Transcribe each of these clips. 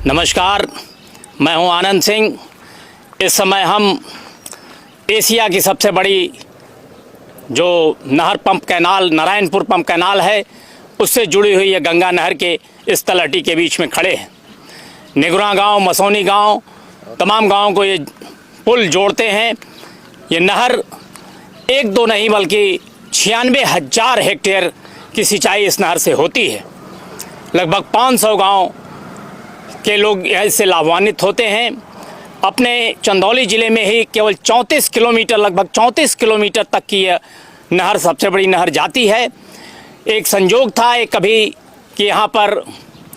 नमस्कार, मैं हूं आनंद सिंह। इस समय हम एशिया की सबसे बड़ी जो नहर pump canal Narayanpur pump canal है उससे जुड़ी हुई है गंगा नहर के इस तलहटी के बीच में खड़े हैं। निगुरा गांव, मसौनी गांव, तमाम गांवों को ये पुल जोड़ते हैं। ये नहर एक दो नहीं बल्कि 96,000 हेक्टेयर की सिंचाई इस नहर से होती है। लगभग 500 गांव के लोग इससे लाभान्वित होते हैं। अपने चंदौली ज़िले में ही केवल 34 किलोमीटर, लगभग 34 किलोमीटर तक की यह नहर सबसे बड़ी नहर जाती है। एक संजोग था एक कभी कि यहाँ पर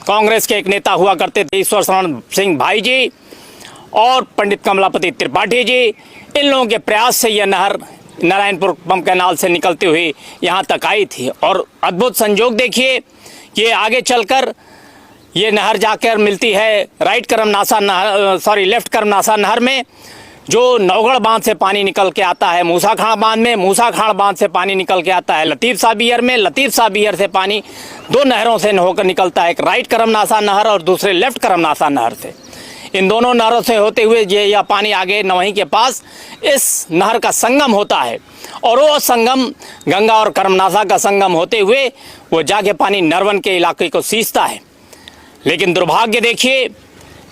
कांग्रेस के एक नेता हुआ करते थे, ईश्वर शरण सिंह भाई जी और पंडित कमलापति त्रिपाठी जी। इन लोगों के प्रयास से यह नहर नारायणपुर पंप कैनाल से निकलती हुई यहाँ तक आई थी। और अद्भुत संजोग देखिए कि आगे चलकर ये नहर जाकर मिलती है लेफ्ट करमनासा नहर में, जो नौगढ़ बांध से पानी निकल के आता है मूसाखाड़ बांध में, मूसाखाड़ बांध से पानी निकल के आता है लतीफ़ शाह बियर में, लतीफ़ शाह बियर से पानी दो नहरों से होकर निकलता है, एक राइट करमनासा नहर और दूसरे लेफ्ट करमनासा नहर से। इन दोनों नहरों से होते हुए यह पानी आगे नवहीं के पास इस नहर का संगम होता है और वो संगम गंगा और करमनासा का संगम होते हुए वो जाके पानी नरवन के इलाके को सींचता है। लेकिन दुर्भाग्य देखिए,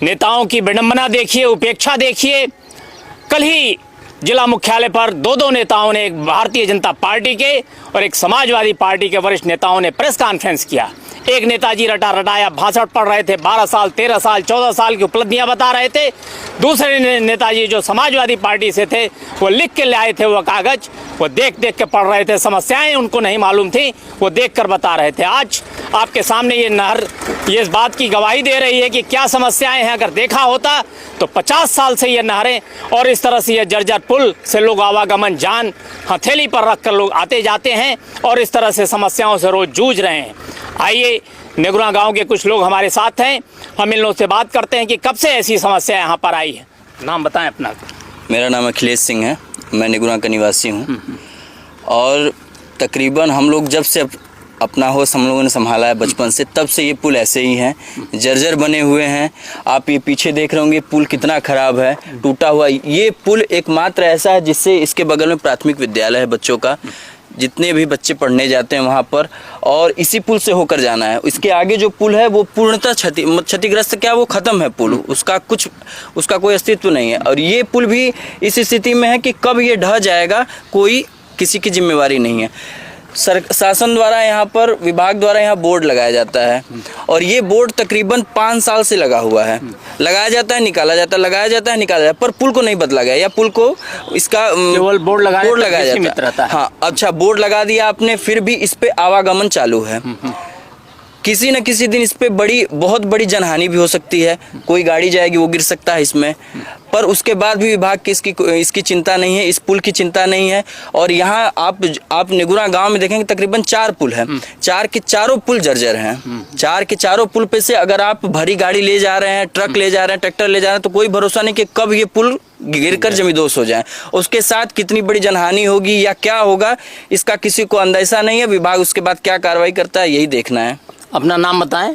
नेताओं की विडंबना देखिए, उपेक्षा देखिए। कल ही जिला मुख्यालय पर दो नेताओं ने, एक भारतीय जनता पार्टी के और एक समाजवादी पार्टी के वरिष्ठ नेताओं ने प्रेस कॉन्फ्रेंस किया। एक नेताजी रटाया भाषण पढ़ रहे थे, 12 साल 13 साल 14 साल की उपलब्धियां बता रहे थे। दूसरे नेताजी जो समाजवादी पार्टी से थे वो लिख के ले आए थे, वो कागज वो देख के पढ़ रहे थे। समस्याएं उनको नहीं मालूम थी, वो देख कर बता रहे थे। आज आपके सामने ये नहर ये इस बात की गवाही दे रही है कि क्या समस्याएं हैं। अगर देखा होता तो 50 साल से ये नहरें और इस तरह से ये जर्जर पुल से लोग आवागमन जान हथेली पर रख कर लोग आते जाते हैं और इस तरह से समस्याओं से रोज जूझ रहे हैं। आइए, निगुरा गांव के कुछ लोग हमारे साथ हैं, हम इन लोगों से बात करते हैं कि कब से ऐसी समस्या यहाँ पर आई है। नाम बताएं अपना। मेरा नाम अखिलेश सिंह है, मैं निगुरा का निवासी हूँ और तकरीबन हम लोग जब से अपना होश हम लोगों ने संभाला है बचपन से, तब से ये पुल ऐसे ही हैं, जर्जर बने हुए हैं। आप ये पीछे देख रहे होंगे पुल कितना ख़राब है, टूटा हुआ। ये पुल एकमात्र ऐसा है जिससे इसके बगल में प्राथमिक विद्यालय है बच्चों का, जितने भी बच्चे पढ़ने जाते हैं वहाँ पर, और इसी पुल से होकर जाना है। इसके आगे जो पुल है वो पूर्णतः क्षतिग्रस्त, क्या वो ख़त्म है पुल, उसका कोई अस्तित्व नहीं है। और ये पुल भी इस स्थिति में है कि कब ये ढह जाएगा कोई किसी की जिम्मेवारी नहीं है। शासन द्वारा यहाँ पर, विभाग द्वारा यहाँ बोर्ड लगाया जाता है और ये बोर्ड तकरीबन 5 साल से लगा हुआ है। लगाया जाता है, निकाला जाता है, लगाया जाता है, निकाला जाता है, पर पुल को नहीं बदला गया या पुल को इसका केवल बोर्ड लगाया जाता है। हाँ, अच्छा, बोर्ड लगा दिया आपने, फिर भी इस पे आवागमन चालू है। किसी न किसी दिन इस पे बहुत बड़ी जनहानि भी हो सकती है, कोई गाड़ी जाएगी वो गिर सकता है इसमें, पर उसके बाद भी विभाग की इसकी चिंता नहीं है, इस पुल की चिंता नहीं है। और यहाँ आप निगुरा गांव में देखेंगे तकरीबन 4 पुल है, 4 के चारों पुल जर्जर हैं। 4 के चारों पुल पे से अगर आप भरी गाड़ी ले जा रहे हैं, ट्रक ले जा रहे हैं, ट्रैक्टर ले जा रहे हैं, तो कोई भरोसा नहीं कि कब ये पुल गिरकर जमींदोज हो जाए। उसके साथ कितनी बड़ी जनहानि होगी या क्या होगा, इसका किसी को अंदेशा नहीं है। विभाग उसके बाद क्या कार्रवाई करता है, यही देखना है। अपना नाम बताएं।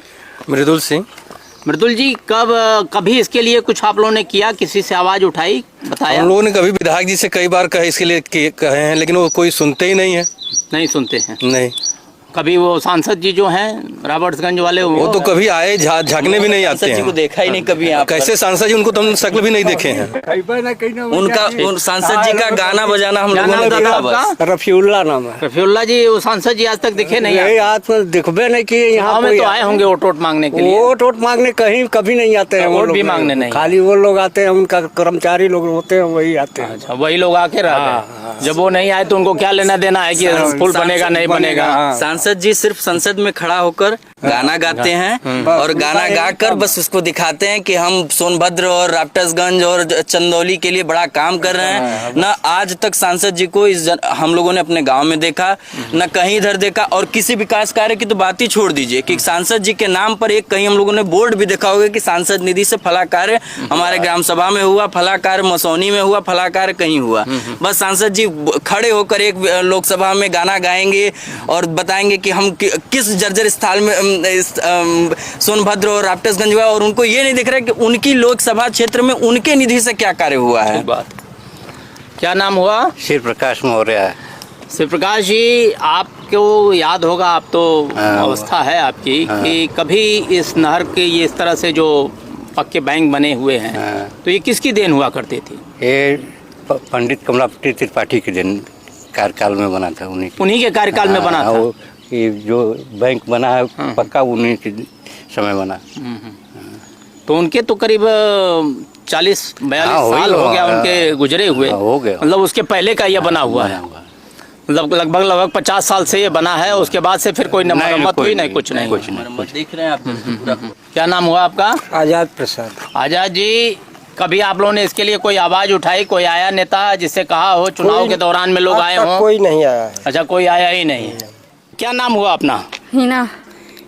मृदुल सिंह। मृदुल जी, कभी इसके लिए कुछ आप लोगों ने किया, किसी से आवाज़ उठाई, बताया? हम लोगों ने कभी विधायक जी से कई बार कहे इसके लिए कहे हैं, लेकिन वो कोई सुनते ही नहीं है। नहीं सुनते हैं? नहीं। कभी वो सांसद जी जो हैं रॉबर्ट्सगंज वाले, वो तो कभी आए झांकने भी नहीं आते हैं। जी को देखा ही नहीं कभी। आप कैसे सांसद जी, उनको तो हम शक्ल भी नहीं देखे हैं। उनका सांसद जी का गाना बजाना हम लोगों ने देखा बस। रफीउल्ला नाम है। रफीउल्ला जी, वो सांसद जी आज तक दिखे नहीं? आज तो दिखबे नहीं कि यहाँ में तो आए होंगे वोट मांगने के लिए। वोट मांगने कहीं कभी नहीं आते हैं, वोट भी मांगने नहीं, खाली वो लोग आते हैं, उनका कर्मचारी लोग होते हैं वही आते हैं। अच्छा, वही लोग आके रहते हैं। जब वो नहीं आए तो उनको क्या लेना देना है कि पुल बनेगा नहीं बनेगा? सांसद जी सिर्फ संसद में खड़ा होकर गाना गाते हैं और गाना गाकर बस उसको दिखाते हैं कि हम सोनभद्र और राफ्टर्सगंज और चंदौली के लिए बड़ा काम कर रहे हैं। न आज तक सांसद जी को हम लोगों ने अपने गांव में देखा, न कहीं इधर देखा। और किसी विकास कार्य की तो बात ही छोड़ दीजिए कि सांसद जी के नाम पर एक कहीं हम लोगों ने बोर्ड भी देखा होगा कि सांसद निधि से फला कार्य हमारे ग्राम सभा में हुआ, फला कार्य मसौनी में हुआ, फला कार्य कहीं हुआ। बस सांसद जी खड़े होकर एक लोकसभा में गाना गाएंगे और बताएंगे करेंगे कि हम किस जर्जर स्थान में सोनभद्र और राप्टेसगंज हुआ, और उनको ये नहीं दिख रहा है कि उनकी लोकसभा क्षेत्र में उनके निधि से क्या कार्य हुआ है। बात क्या नाम हुआ? शिव प्रकाश मौर्य। शिव प्रकाश जी, आपको याद होगा, आप तो अवस्था है आपकी कि कभी इस नहर के ये इस तरह से जो पक्के बैंक बने हुए हैं तो ये किसकी देन हुआ करती थी? ये पंडित कमलापति त्रिपाठी के दिन कार्यकाल में बना था, उन्हीं के कार्यकाल में बना था। ये जो बैंक बना है पक्का उन्हीं के समय बना। तो उनके तो करीब 40-42 साल हो गया उनके गुजरे हुए, हो गया। मतलब उसके पहले का ये बना हुआ है, मतलब लगभग 50 साल से ये बना है। उसके बाद से फिर कोई मरम्मत हुई नहीं, कुछ नहीं। देख रहे हैं आप पूरा। क्या नाम हुआ आपका? आजाद प्रसाद। आजाद जी, कभी आप लोगों ने इसके लिए कोई आवाज उठाई? कोई आया नेता जिससे कहा हो चुनाव के दौरान में लोग आए हों? कोई नहीं आया है। अच्छा, कोई आया ही नहीं है। क्या नाम हुआ अपना? हिना।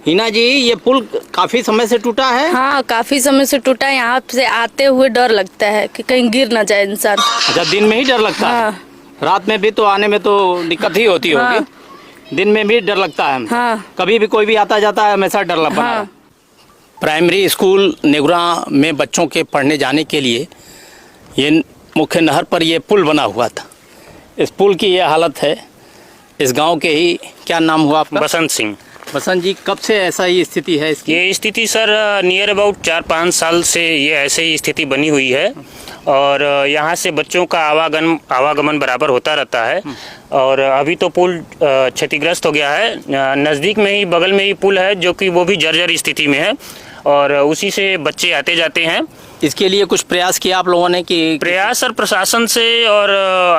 हिना जी, ये पुल काफी समय से टूटा है? हाँ, काफी समय से टूटा है। यहाँ से आते हुए डर लगता है कि कहीं गिर ना जाए इंसान। अच्छा, दिन में ही डर लगता है? हाँ। रात में भी तो आने में तो दिक्कत ही होती हाँ। होगी, दिन में भी डर लगता है? हाँ। कभी भी कोई भी आता जाता है हमेशा डर लगता है? हाँ। प्राइमरी स्कूल नेगुरा में बच्चों के पढ़ने जाने के लिए ये मुख्य नहर पर ये पुल बना हुआ था। इस पुल की ये हालत है। इस गांव के ही, क्या नाम हुआ आपका? बसंत सिंह। बसंत जी, कब से ऐसा ही स्थिति है इसकी? ये स्थिति सर नियर अबाउट 4-5 साल से ये ऐसे ही स्थिति बनी हुई है, और यहाँ से बच्चों का आवागमन बराबर होता रहता है। और अभी तो पुल क्षतिग्रस्त हो गया है। नज़दीक में ही, बगल में ही पुल है जो कि वो भी जर्जर स्थिति में है, और उसी से बच्चे आते जाते हैं। इसके लिए कुछ प्रयास किया आप लोगों ने? कि प्रयास सर प्रशासन से और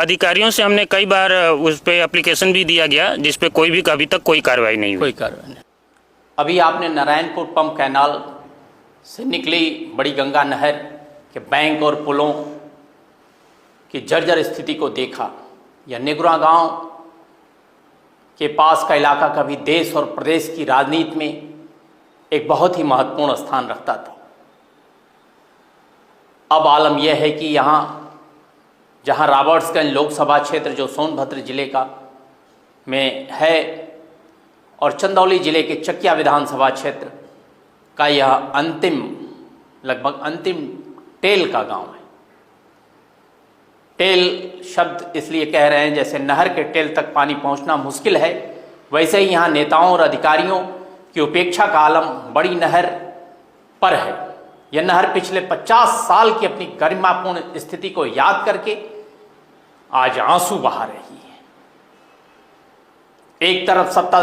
अधिकारियों से हमने कई बार उस पर एप्लीकेशन भी दिया गया, जिस पे कोई भी अभी तक कोई कार्रवाई नहीं हुई। कोई कार्रवाई नहीं। अभी आपने नारायणपुर पंप कैनाल से निकली बड़ी गंगा नहर के बैंक और पुलों की जर्जर स्थिति को देखा। यह नेगुरा गांव के पास का इलाका कभी देश और प्रदेश की राजनीति में एक बहुत ही महत्वपूर्ण स्थान रखता था। अब आलम यह है कि यहाँ जहाँ रॉबर्ट्सगंज लोकसभा क्षेत्र जो सोनभद्र जिले का में है और चंदौली जिले के चकिया विधानसभा क्षेत्र का यह लगभग अंतिम टेल का गांव है। टेल शब्द इसलिए कह रहे हैं जैसे नहर के टेल तक पानी पहुंचना मुश्किल है, वैसे ही यहाँ नेताओं और अधिकारियों की उपेक्षा का आलम बड़ी नहर पर है। यह नहर पिछले 50 साल की अपनी गरिमापूर्ण स्थिति को याद करके आज आंसू बहा रही है। एक तरफ सत्ता